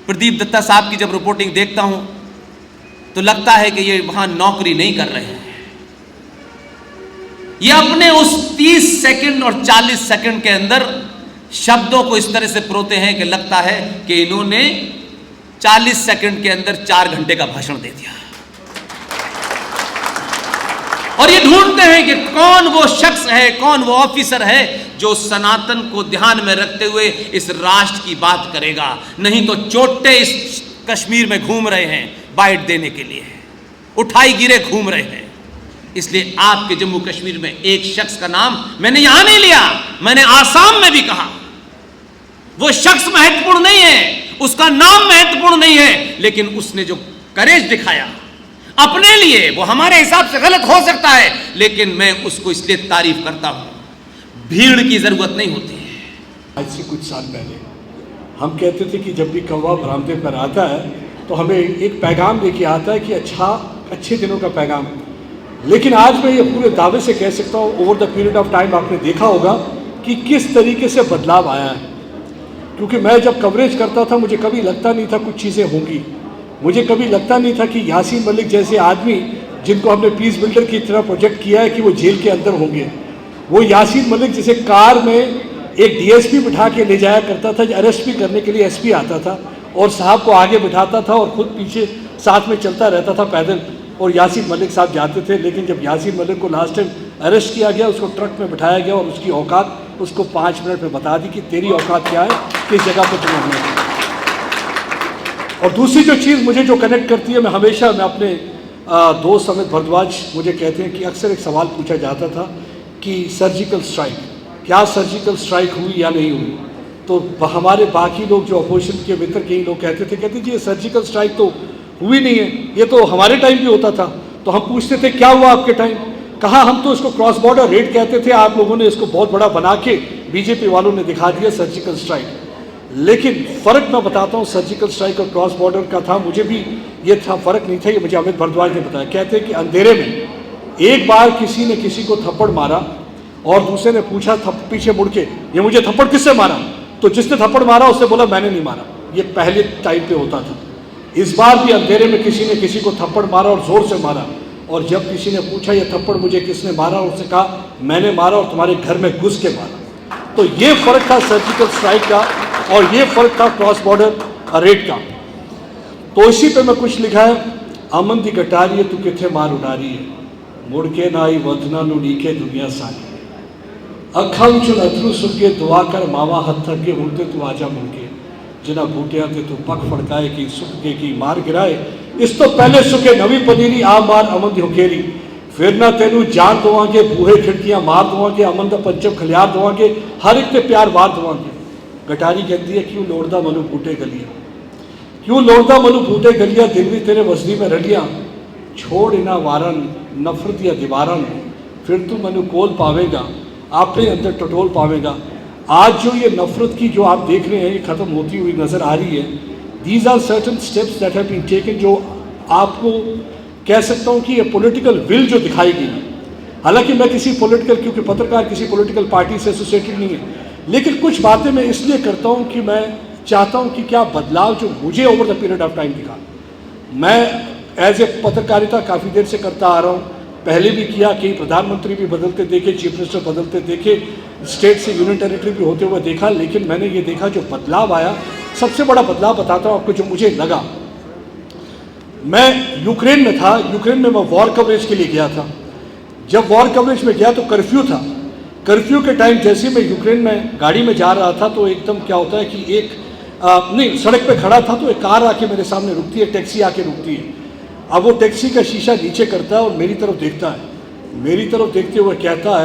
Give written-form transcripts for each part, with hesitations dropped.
प्रदीप दत्ता साहब की जब रिपोर्टिंग देखता हूं तो लगता है कि ये वहां नौकरी नहीं कर रहे हैं। ये अपने उस 30 सेकंड और 40 सेकंड के अंदर शब्दों को इस तरह से परोते हैं कि लगता है कि इन्होंने 40 सेकंड के अंदर 4 घंटे का भाषण दे दिया। और ये ढूंढते हैं कि कौन वो शख्स है, कौन वो ऑफिसर है जो सनातन को ध्यान में रखते हुए इस राष्ट्र की बात करेगा। नहीं तो चोटे इस कश्मीर में घूम रहे हैं बाइट देने के लिए, उठाई गिरे घूम रहे हैं। इसलिए आपके जम्मू कश्मीर में एक शख्स का नाम मैंने यहां नहीं लिया, मैंने आसाम में भी कहा। वो शख्स महत्वपूर्ण नहीं है, उसका नाम महत्वपूर्ण नहीं है, लेकिन उसने जो करेज दिखाया अपने लिए, वो हमारे हिसाब से गलत हो सकता है, लेकिन मैं उसको इसलिए तारीफ करता हूं। भीड़ की जरूरत नहीं होती है। आज से कुछ साल पहले हम कहते थे कि जब भी कौवा बरामदे पर आता है तो हमें एक पैगाम लेके आता है कि अच्छे दिनों का पैगाम। लेकिन आज मैं ये पूरे दावे से कह सकता हूँ, over the period of time आपने देखा होगा कि किस तरीके से बदलाव आया है। क्योंकि मैं जब कवरेज करता था मुझे कभी लगता नहीं था कुछ चीज़ें होंगी। मुझे कभी लगता नहीं था कि यासीन मलिक जैसे आदमी जिनको हमने पीस बिल्डर की तरह प्रोजेक्ट किया है कि वो जेल के अंदर होंगे। वो यासीन मलिक जैसे कार में एक डीएसपी बिठा के ले जाया करता था, अरेस्ट भी करने के लिए एसपी आता था और साहब को आगे बिठाता था और खुद पीछे साथ में चलता रहता था पैदल, और यासीन मलिक साहब जाते थे। लेकिन जब यासीन मलिक को लास्ट टाइम अरेस्ट किया गया, उसको ट्रक में बिठाया गया और उसकी औकात उसको 5 मिनट में बता दी कि तेरी औकात क्या है, किस जगह पर तुम्हें होना है। और दूसरी जो चीज़ मुझे जो कनेक्ट करती है, मैं अपने दोस्त अमित भारद्वाज मुझे कहते हैं कि अक्सर एक सवाल पूछा जाता था कि सर्जिकल स्ट्राइक, क्या सर्जिकल स्ट्राइक हुई या नहीं हुई। तो हमारे बाकी लोग जो अपोजिशन के मित्र कई लोग कहते जी ये सर्जिकल स्ट्राइक तो हुई नहीं है, ये तो हमारे टाइम भी होता था। तो हम पूछते थे क्या हुआ आपके टाइम, कहा हम तो इसको क्रॉस बॉर्डर रेड कहते थे, आप लोगों ने इसको बहुत बड़ा बना के बीजेपी वालों ने दिखा दिया सर्जिकल स्ट्राइक। लेकिन फ़र्क मैं बताता हूँ, सर्जिकल स्ट्राइक और क्रॉस बॉर्डर का था, मुझे भी ये था, फ़र्क नहीं था, ये मुझे अमित भारद्वाज ने बताया। कहते हैं कि अंधेरे में एक बार किसी ने किसी को थप्पड़ मारा और दूसरे ने पूछा पीछे मुड़ के ये मुझे थप्पड़ किससे मारा, तो जिसने थप्पड़ मारा उसने बोला मैंने नहीं मारा। ये पहले टाइम पे होता था। इस बार भी अंधेरे में किसी ने किसी को थप्पड़ मारा और ज़ोर से मारा, और जब किसी ने पूछा ये थप्पड़ मुझे किसने मारा, उसने कहा मैंने मारा और तुम्हारे घर में घुस के मारा। तो ये फ़र्क था सर्जिकल स्ट्राइक का और ये फ़र्क था क्रॉस बॉर्डर रेड का। तो इसी पे मैं कुछ लिखा है, अमन दी गटारी तू किथे मार उडारी है, मुड़ के ना आई वधना नु नीके दुनिया सारी, अखा विचों अथरू सुके दुआ कर मावा हथ अगे उड़ते तू आजा मुड़के, जिन्हां बूटियां ते तू पग फड़काए की सुख के की मार गिराए, इस तो पहले सुके नवी पनीरी आ मार अमन दी हुकेरी, फिर ना तेनू जान दवांगे बूहे खिड़कियां मार दवांगे, अमन दा पंचम खलियार दवांगे, हर एक ते प्यार वार दवांगे। गटारी कहती है क्यों लोड़दा मनु बूटे गलियां, क्यों लोड़दा मनु बूटे गलियां, दिल भी तेरे वसदी में रलियां, छोड़ इना वारन नफरत या दीवारन, फिर तू मनु कोल पावेगा, आपने अंदर टटोल पावेगा। आज जो ये नफरत की जो आप देख रहे हैं ये ख़त्म होती हुई नज़र आ रही है। These are certain steps that have been taken, जो आपको कह सकता हूँ कि ये पॉलिटिकल विल जो दिखाई गई। हालांकि मैं किसी पॉलिटिकल, क्योंकि पत्रकार किसी पॉलिटिकल पार्टी से एसोसिएटेड नहीं है, लेकिन कुछ बातें मैं इसलिए करता हूँ कि मैं चाहता हूँ कि क्या बदलाव जो मुझे over the period of time दिखा। मैं एज ए पत्रकारिता काफ़ी देर से करता आ रहा हूँ, पहले भी किया, कई प्रधानमंत्री भी बदलते देखे, चीफ मिनिस्टर बदलते देखे, स्टेट से यूनियन टेरिटरी भी होते हुए देखा, लेकिन मैंने ये देखा जो बदलाव आया, सबसे बड़ा बदलाव बताता हूँ आपको जो मुझे लगा। मैं यूक्रेन में था, यूक्रेन में मैं वॉर कवरेज के लिए गया था। जब वॉर कवरेज में गया तो कर्फ्यू था। कर्फ्यू के टाइम जैसे मैं यूक्रेन में गाड़ी में जा रहा था तो एकदम क्या होता है कि सड़क पे खड़ा था तो एक कार आके मेरे सामने रुकती है, टैक्सी आके रुकती है। अब वो टैक्सी का शीशा नीचे करता है और मेरी तरफ देखता है। मेरी तरफ देखते हुए कहता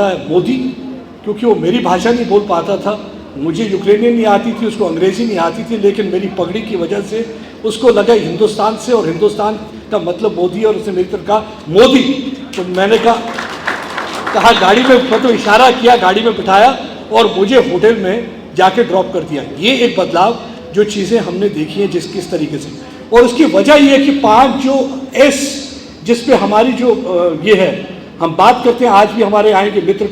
है मोदी, क्योंकि वो मेरी भाषा नहीं बोल पाता था, मुझे यूक्रेनियन नहीं आती थी, उसको अंग्रेज़ी नहीं आती थी, लेकिन मेरी पगड़ी की वजह से उसको लगा हिंदुस्तान से और हिंदुस्तान का मतलब मोदी, और उसने मेरी तरफ कहा मोदी। तो मैंने कहा गाड़ी में, मतलब इशारा किया, गाड़ी में बिठाया और मुझे होटल में जाके ड्रॉप कर दिया। ये एक बदलाव जो चीज़ें हमने देखी हैं किस तरीके से, और उसकी वजह ये है कि 5 जो एस जिस पे हमारी जो ये है, हम बात करते हैं, आज भी हमारे आएंगे मित्र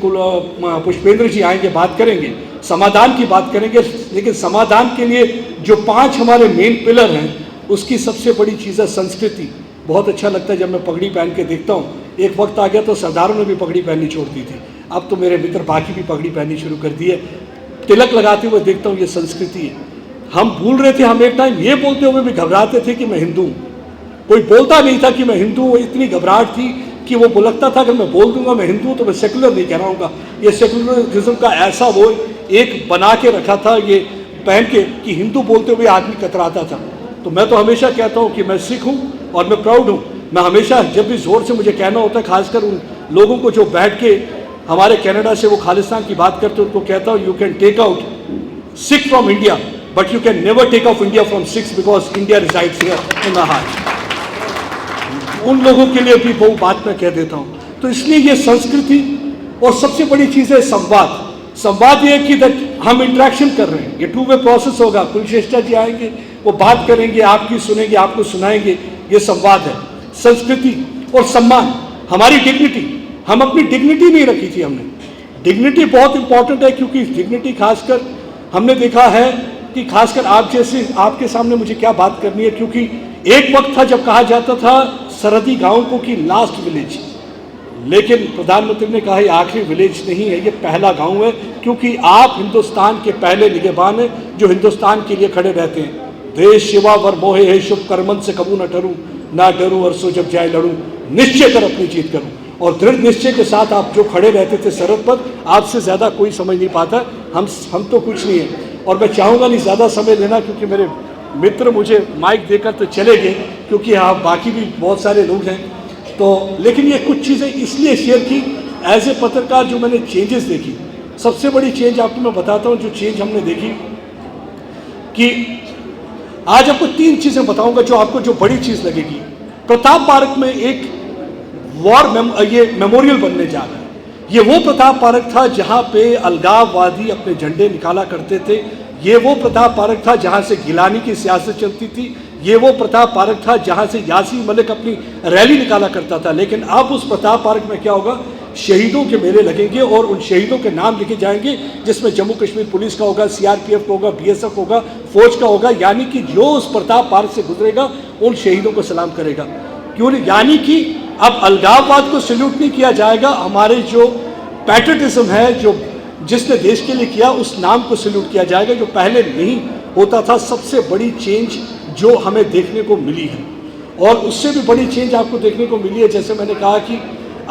पुष्पेंद्र जी आएंगे, बात करेंगे, समाधान की बात करेंगे, लेकिन समाधान के लिए जो 5 हमारे मेन पिलर हैं, उसकी सबसे बड़ी चीज़ है संस्कृति। बहुत अच्छा लगता है जब मैं पगड़ी पहन के देखता हूँ। एक वक्त आ गया तो सरदारों ने भी पगड़ी पहननी छोड़ दी थी, अब तो मेरे मित्र बाकी भी पगड़ी पहननी शुरू कर दी है। तिलक लगाते हुए देखता हूँ, ये संस्कृति है। हम भूल रहे थे, हम एक टाइम ये बोलते हुए भी घबराते थे कि मैं हिंदू हूँ। कोई बोलता नहीं था कि मैं हिंदू हूँ। इतनी घबराहट थी कि वो लगता था अगर मैं बोल दूंगा मैं हिंदू हूँ तो मैं सेकुलर नहीं कहलाऊंगा। ये सेकुलरिज्म का ऐसा वो एक बना के रखा था ये पहन के कि हिंदू बोलते हुए आदमी कतराता था। तो मैं तो हमेशा कहता हूँ कि मैं सिख हूँ और मैं प्राउड हूँ। मैं हमेशा जब भी जोर से मुझे कहना होता है, खासकर उन लोगों को जो बैठ के हमारे कनाडा से वो खालिस्तान की बात करते हैं, उनको कहता हूँ you can take out Sikh from India but you can never take off India from Sikhs because India resides here in the heart. उन लोगों के लिए भी वो बात मैं कह देता हूँ। तो इसलिए ये संस्कृति और सबसे बड़ी चीज़ है संवाद। संवाद ये कि हम इंटरेक्शन कर रहे हैं, ये 2 वे प्रोसेस होगा। कुलश्रेष्ठा जी आएंगे, वो बात करेंगे, आपकी सुनेंगे, आपको सुनाएंगे, ये संवाद है। संस्कृति और सम्मान, हमारी डिग्निटी, हम अपनी डिग्निटी नहीं रखी थी हमने। डिग्निटी बहुत इंपॉर्टेंट है क्योंकि डिग्निटी खासकर हमने देखा है कि खासकर आप जैसे, आपके सामने मुझे क्या बात करनी है, क्योंकि एक वक्त था जब कहा जाता था सरहदी गांवों को कि लास्ट विलेज, लेकिन प्रधानमंत्री ने कहा ये आखिरी विलेज नहीं है, ये पहला गांव है, क्योंकि आप हिंदुस्तान के पहले निगहबान हैं जो हिंदुस्तान के लिए खड़े रहते हैं। देश सेवा वर मोहे है शुभ कर्मन से कबू न डरूं, ना डरूं और सो जब जाए लड़ूं, निश्चय कर अपनी जीत करूं। और दृढ़ निश्चय के साथ आप जो खड़े रहते थे सरहद पर, आपसे ज़्यादा कोई समझ नहीं पाता। हम तो कुछ नहीं है। और मैं चाहूँगा नहीं ज़्यादा समय लेना क्योंकि मेरे मित्र मुझे माइक देकर तो चले गए, क्योंकि आप बाकी भी बहुत सारे लोग हैं। तो लेकिन ये कुछ चीज़ें इसलिए शेयर की एज ए पत्रकार जो मैंने चेंजेस देखी। सबसे बड़ी चेंज आपको मैं बताता हूँ, जो चेंज हमने देखी कि आज आपको 3 चीज़ें बताऊंगा जो आपको जो बड़ी चीज़ लगेगी। प्रताप पार्क में एक ये मेमोरियल बनने जा रहा है। ये वो प्रताप पार्क था जहाँ पे अलगाववादी अपने झंडे निकाला करते थे। ये वो प्रताप पार्क था जहाँ से गिलानी की सियासत चलती थी। ये वो प्रताप पार्क था जहाँ से यासीन मलिक अपनी रैली निकाला करता था। लेकिन अब उस प्रताप पार्क में क्या होगा, शहीदों के मेले लगेंगे और उन शहीदों के नाम लिखे जाएंगे, जिसमें जम्मू कश्मीर पुलिस का होगा, सीआरपीएफ का होगा, बीएसएफ होगा, फौज का होगा। यानी कि जो उस प्रताप पार्क से गुजरेगा उन शहीदों को सलाम करेगा। क्यों नहीं? यानी कि अब अलगाववाद को सल्यूट नहीं किया जाएगा, हमारे जो पैट्रियटिज्म है, जो जिसने देश के लिए किया, उस नाम को सल्यूट किया जाएगा, जो पहले नहीं होता था। सबसे बड़ी चेंज जो हमें देखने को मिली है। और उससे भी बड़ी चेंज आपको देखने को मिली है, जैसे मैंने कहा कि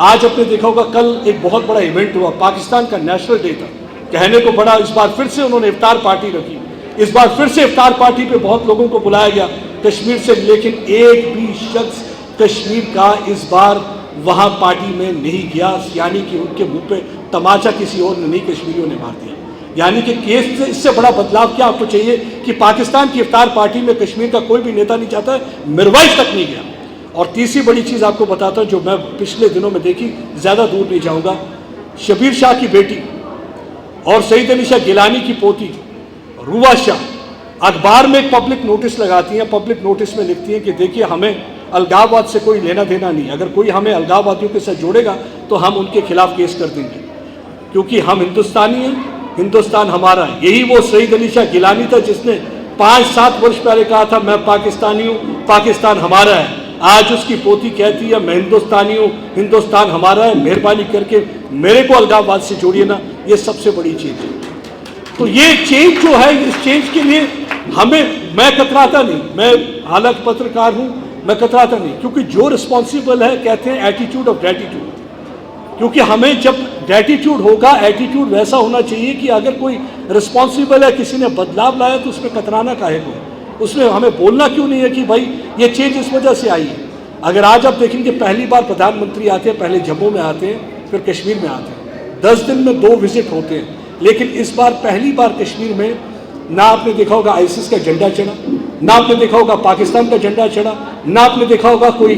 आज आपने देखा होगा कल एक बहुत बड़ा इवेंट हुआ, पाकिस्तान का नेशनल डे था। कहने को बड़ा, इस बार फिर से उन्होंने इफ्तार पार्टी रखी। इस बार फिर से इफ्तार पार्टी पे बहुत लोगों को बुलाया गया कश्मीर से, लेकिन एक भी शख्स कश्मीर का इस बार वहाँ पार्टी में नहीं गया। यानी कि उनके मुंह पे तमाचा किसी और ने नहीं, कश्मीरियों ने मार दिया। यानी कि केस से इससे बड़ा बदलाव क्या आपको चाहिए कि पाकिस्तान की इफ्तार पार्टी में कश्मीर का कोई भी नेता नहीं चाहता है, मिरवाइज तक नहीं गया। और तीसरी बड़ी चीज़ आपको बताता हूँ जो मैं पिछले दिनों में देखी, ज़्यादा दूर नहीं जाऊँगा। शबीर शाह की बेटी और सईद अली शाह गिलानी की पोती रुवा शाह अखबार में एक पब्लिक नोटिस लगाती हैं। पब्लिक नोटिस में लिखती हैं कि देखिए, हमें अलगाववाद से कोई लेना देना नहीं, अगर कोई हमें अलगाववादियों के साथ जोड़ेगा तो हम उनके खिलाफ केस कर देंगे, क्योंकि हम हिंदुस्तानी हैं, हिंदुस्तान हमारा है। यही वो सईद अली शाह गिलानी था जिसने 5-7 वर्ष पहले कहा था मैं पाकिस्तानी हूँ, पाकिस्तान हमारा है। आज उसकी पोती कहती है मैं हिंदुस्तानी हूँ, हिंदुस्तान हमारा है, मेहरबानी करके मेरे को अलगाववाद से जोड़िए ना। ये सबसे बड़ी चीज़ है। तो ये चेंज जो है, इस चेंज के लिए मैं कतराता नहीं। मैं हालांकि पत्रकार हूँ, मैं कतराता नहीं, क्योंकि जो रिस्पॉन्सिबल है, कहते हैं एटीट्यूड ऑफ ग्रेटिट्यूड। क्योंकि हमें जब ग्रेटिट्यूड होगा, एटीट्यूड वैसा होना चाहिए कि अगर कोई रिस्पॉन्सिबल है, किसी ने बदलाव लाया, तो उसमें कतराना काहे को, उसमें हमें बोलना क्यों नहीं है कि भाई ये चेंज इस वजह से आई है। अगर आज आप देखेंगे पहली बार प्रधानमंत्री आते हैं, पहले जम्मू में आते हैं, फिर कश्मीर में आते हैं, 10 दिन में 2 विजिट होते हैं। लेकिन इस बार पहली बार कश्मीर में ना आपने देखा होगा आईसिस का झंडा चढ़ा, ना आपने देखा होगा पाकिस्तान का झंडा चढ़ा, ना आपने देखा होगा कोई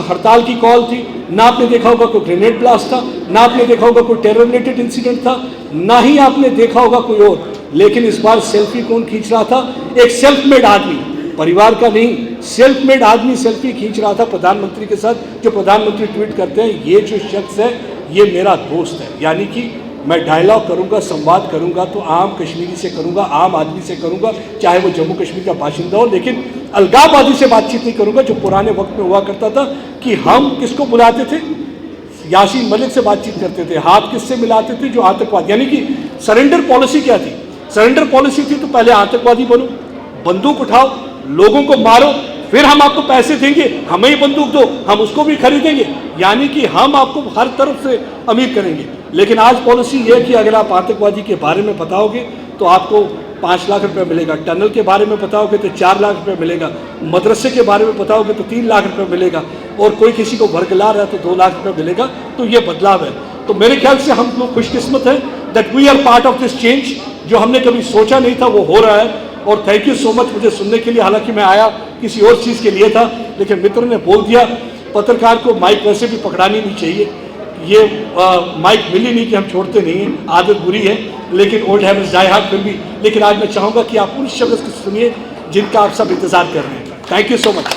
हड़ताल की कॉल थी, ना आपने देखा होगा कोई ग्रेनेड ब्लास्ट था, ना आपने देखा होगा कोई टेरर रिलेटेड इंसिडेंट था, ना ही आपने देखा होगा कोई और। लेकिन इस बार सेल्फी कौन खींच रहा था? एक सेल्फ मेड आदमी, परिवार का नहीं, सेल्फ मेड आदमी सेल्फी खींच रहा था प्रधानमंत्री के साथ। जो प्रधानमंत्री ट्वीट करते हैं, ये जो शख्स है ये मेरा दोस्त है। यानी कि मैं डायलॉग करूंगा, संवाद करूंगा तो आम कश्मीरी से करूंगा, आम आदमी से करूंगा, चाहे वो जम्मू कश्मीर का बाशिंदा हो, लेकिन अलगाववादी से बातचीत नहीं करूंगा जो पुराने वक्त में हुआ करता था कि हम किसको बुलाते थे, यासीन मलिक से बातचीत करते थे, हाथ किससे मिलाते थे, जो आतंकवादी, यानी कि सरेंडर पॉलिसी क्या थी? सरेंडर पॉलिसी थी तो पहले आतंकवादी बनो, बंदूक उठाओ, लोगों को मारो, फिर हम आपको पैसे देंगे, हमें ही बंदूक दो, हम उसको भी खरीदेंगे, यानी कि हम आपको हर तरफ से अमीर करेंगे। लेकिन आज पॉलिसी ये है कि अगर आप आतंकवादी के बारे में बताओगे तो आपको 5 लाख रुपए मिलेगा, टनल के बारे में बताओगे तो 4 लाख रुपए मिलेगा, मदरसे के बारे में बताओगे तो 3 लाख रुपए मिलेगा, और कोई किसी को वर्गला रहा है तो 2 लाख रुपए मिलेगा। तो ये बदलाव है। तो मेरे ख्याल से हम लोग खुशकिस्मत हैं that we are part of this change. जो हमने कभी सोचा नहीं था वो हो रहा है। और थैंक यू सो मच मुझे सुनने के लिए। हालांकि मैं आया किसी और चीज़ के लिए था, लेकिन मित्र ने बोल दिया। पत्रकार को माइक वैसे भी पकड़ानी नहीं चाहिए, ये माइक मिली नहीं कि हम छोड़ते नहीं हैं, आदत बुरी है, लेकिन ओल्ड हैबिट्स डाई हार्ड फिर भी। लेकिन आज मैं चाहूँगा कि आप उन शख्स को सुनिए जिनका आप सब इंतजार कर रहे हैं। Thank you so much.